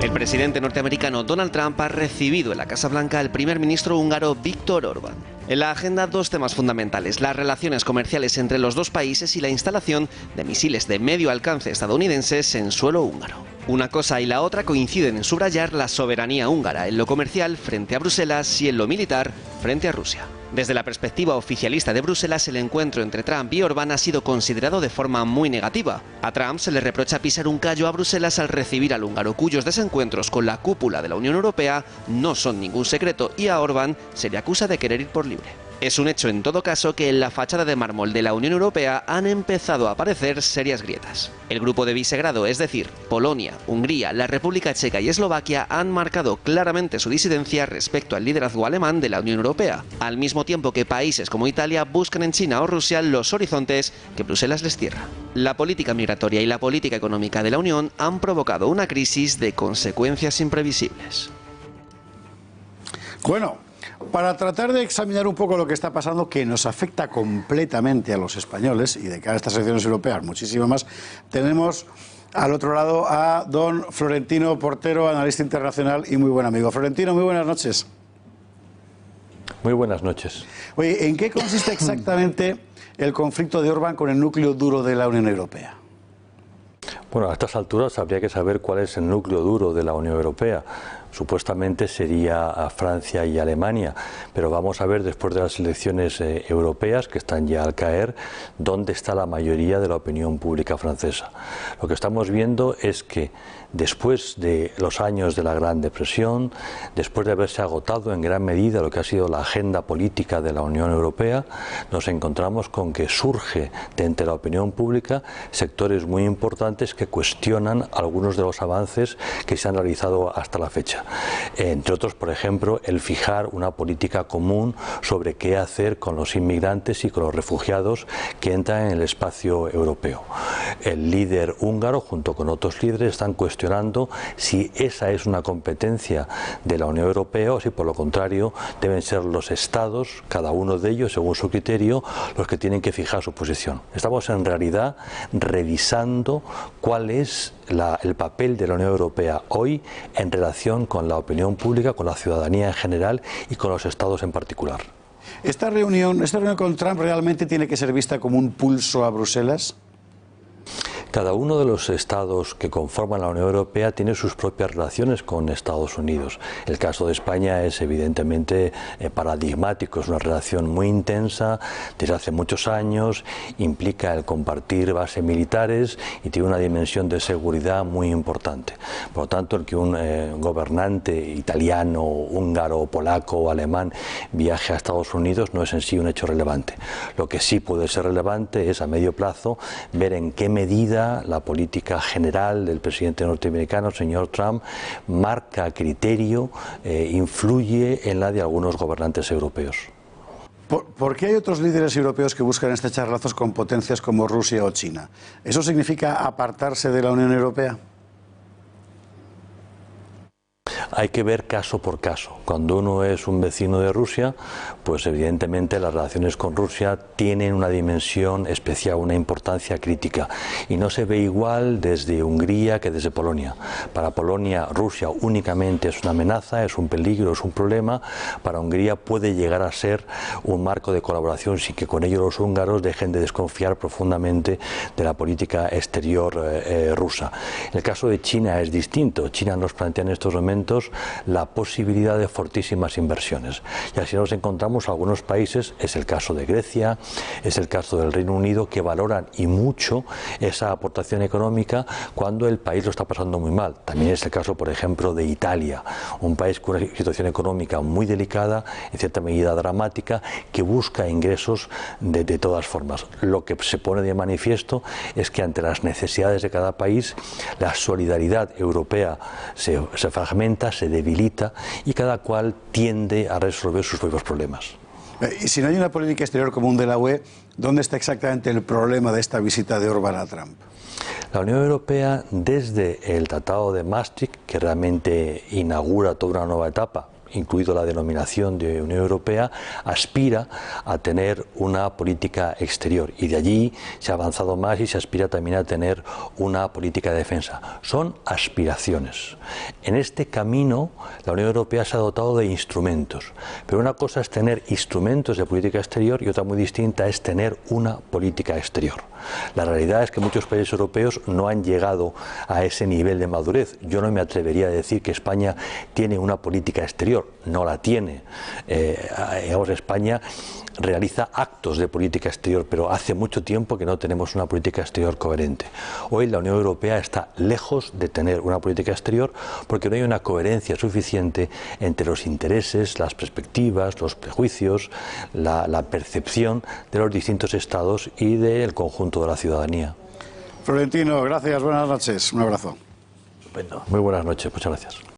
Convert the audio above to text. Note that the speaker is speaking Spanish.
El presidente norteamericano Donald Trump ha recibido en la Casa Blanca al primer ministro húngaro Viktor Orbán. En la agenda, dos temas fundamentales: las relaciones comerciales entre los dos países y la instalación de misiles de medio alcance estadounidenses en suelo húngaro. Una cosa y la otra coinciden en subrayar la soberanía húngara en lo comercial frente a Bruselas y en lo militar frente a Rusia. Desde la perspectiva oficialista de Bruselas, el encuentro entre Trump y Orbán ha sido considerado de forma muy negativa. A Trump se le reprocha pisar un callo a Bruselas al recibir al húngaro, cuyos desencuentros con la cúpula de la Unión Europea no son ningún secreto, y a Orbán se le acusa de querer ir por libre. Es un hecho, en todo caso, que en la fachada de mármol de la Unión Europea han empezado a aparecer serias grietas. El grupo de Visegrado, es decir, Polonia, Hungría, la República Checa y Eslovaquia, han marcado claramente su disidencia respecto al liderazgo alemán de la Unión Europea, al mismo tiempo que países como Italia buscan en China o Rusia los horizontes que Bruselas les cierra. La política migratoria y la política económica de la Unión han provocado una crisis de consecuencias imprevisibles. Bueno, para tratar de examinar un poco lo que está pasando, que nos afecta completamente a los españoles y de cara a estas elecciones europeas muchísimo más, tenemos al otro lado a don Florentino Portero, analista internacional y muy buen amigo. Florentino, muy buenas noches. Muy buenas noches. Oye, ¿en qué consiste exactamente el conflicto de Orbán con el núcleo duro de la Unión Europea? Bueno, a estas alturas habría que saber cuál es el núcleo duro de la Unión Europea. Supuestamente sería a Francia y Alemania, pero vamos a ver después de las elecciones europeas, que están ya al caer, dónde está la mayoría de la opinión pública francesa. Lo que estamos viendo es que después de los años de la Gran Depresión, después de haberse agotado en gran medida lo que ha sido la agenda política de la Unión Europea, nos encontramos con que surge de entre la opinión pública sectores muy importantes que cuestionan algunos de los avances que se han realizado hasta la fecha. Entre otros, por ejemplo, el fijar una política común sobre qué hacer con los inmigrantes y con los refugiados que entran en el espacio europeo. El líder húngaro, junto con otros líderes, están cuestionando si esa es una competencia de la Unión Europea o si, por lo contrario, deben ser los estados, cada uno de ellos, según su criterio, los que tienen que fijar su posición. Estamos, en realidad, revisando cuál es el papel de la Unión Europea hoy en relación con la opinión pública, con la ciudadanía en general y con los estados en particular. ¿Esta reunión con Trump realmente tiene que ser vista como un pulso a Bruselas? Cada uno de los estados que conforman la Unión Europea tiene sus propias relaciones con Estados Unidos. El caso de España es evidentemente paradigmático, es una relación muy intensa desde hace muchos años, implica el compartir bases militares y tiene una dimensión de seguridad muy importante. Por lo tanto, el que un gobernante italiano, húngaro, polaco o alemán viaje a Estados Unidos no es en sí un hecho relevante. Lo que sí puede ser relevante es a medio plazo ver en qué medida la política general del presidente norteamericano, señor Trump, marca criterio, influye en la de algunos gobernantes europeos. ¿Por qué hay otros líderes europeos que buscan estrechar lazos con potencias como Rusia o China? ¿Eso significa apartarse de la Unión Europea? Hay que ver caso por caso. Cuando uno es un vecino de Rusia, pues evidentemente las relaciones con Rusia tienen una dimensión especial, una importancia crítica. Y no se ve igual desde Hungría que desde Polonia. Para Polonia, Rusia únicamente es una amenaza, es un peligro, es un problema. Para Hungría puede llegar a ser un marco de colaboración sin que con ello los húngaros dejen de desconfiar profundamente de la política exterior rusa. El caso de China es distinto. China nos plantea en estos momentos la posibilidad de fortísimas inversiones. Y así nos encontramos algunos países, es el caso de Grecia, es el caso del Reino Unido, que valoran y mucho esa aportación económica cuando el país lo está pasando muy mal. También es el caso, por ejemplo, de Italia, un país con una situación económica muy delicada, en cierta medida dramática, que busca ingresos de todas formas. Lo que se pone de manifiesto es que ante las necesidades de cada país, la solidaridad europea se fragmenta, se debilita y cada cual tiende a resolver sus propios problemas. Y si no hay una política exterior común de la UE, ¿dónde está exactamente el problema de esta visita de Orbán a Trump? La Unión Europea, desde el Tratado de Maastricht, que realmente inaugura toda una nueva etapa, incluido la denominación de Unión Europea, aspira a tener una política exterior, y de allí se ha avanzado más y se aspira también a tener una política de defensa. Son aspiraciones. En este camino la Unión Europea se ha dotado de instrumentos, pero una cosa es tener instrumentos de política exterior y otra muy distinta es tener una política exterior. La realidad es que muchos países europeos no han llegado a ese nivel de madurez. Yo no me atrevería a decir que España tiene una política exterior, no la tiene. España realiza actos de política exterior, pero hace mucho tiempo que no tenemos una política exterior coherente. Hoy la Unión Europea está lejos de tener una política exterior porque no hay una coherencia suficiente entre los intereses, las perspectivas, los prejuicios, la percepción de los distintos estados y del conjunto de la ciudadanía. Florentino, gracias, buenas noches, un abrazo. Muy buenas noches, muchas gracias.